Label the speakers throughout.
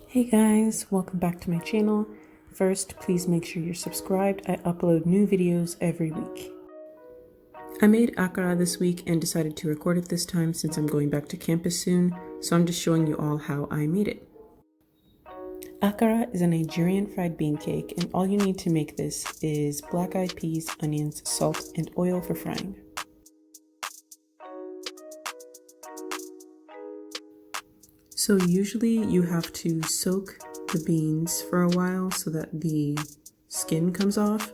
Speaker 1: Hey guys, welcome back to my channel. First, please make sure you're subscribed. I upload new videos every week. I made Akara this week and decided to record it this time since I'm going back to campus soon, so I'm just showing you all how I made it. Akara is a Nigerian fried bean cake, and all you need to make this is black-eyed peas, onions, salt, and oil for frying. So usually you have to soak the beans for a while so that the skin comes off,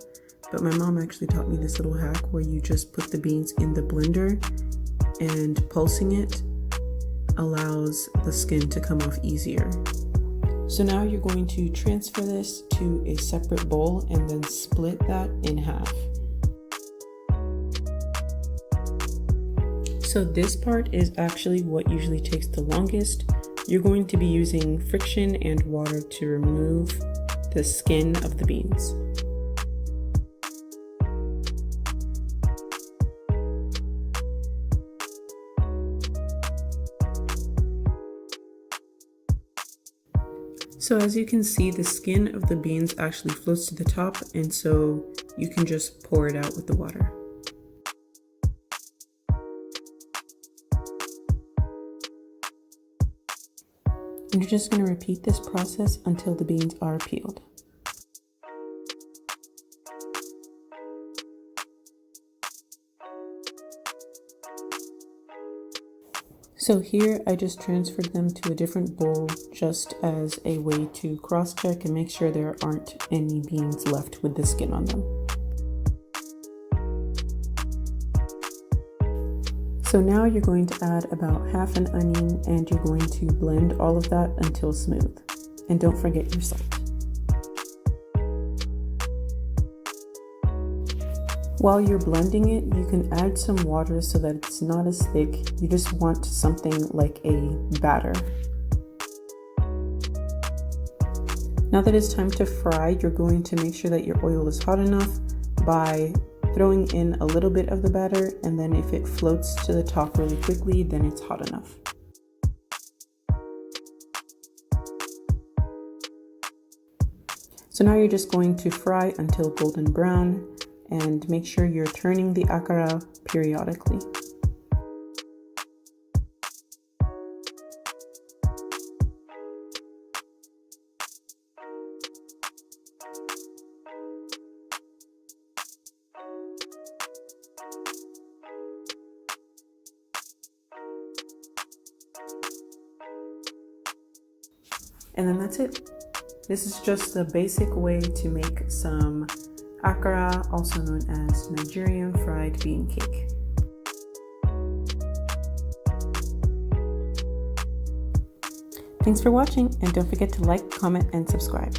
Speaker 1: but my mom actually taught me this little hack where you just put the beans in the blender and pulsing it allows the skin to come off easier. So now you're going to transfer this to a separate bowl and then split that in half. So this part is actually what usually takes the longest. You're going to be using friction and water to remove the skin of the beans. So as you can see, the skin of the beans actually floats to the top, and so you can just pour it out with the water. And you're just going to repeat this process until the beans are peeled. So here I just transferred them to a different bowl just as a way to cross-check and make sure there aren't any beans left with the skin on them. So now you're going to add about half an onion and you're going to blend all of that until smooth. And don't forget your salt. While you're blending it, you can add some water so that it's not as thick. You just want something like a batter. Now that it's time to fry, you're going to make sure that your oil is hot enough by throwing in a little bit of the batter, and then if it floats to the top really quickly, then it's hot enough. So now you're just going to fry until golden brown and make sure you're turning the akara periodically. And then that's it. This is just the basic way to make some akara, also known as Nigerian fried bean cake. Thanks for watching, and don't forget to like, comment, and subscribe.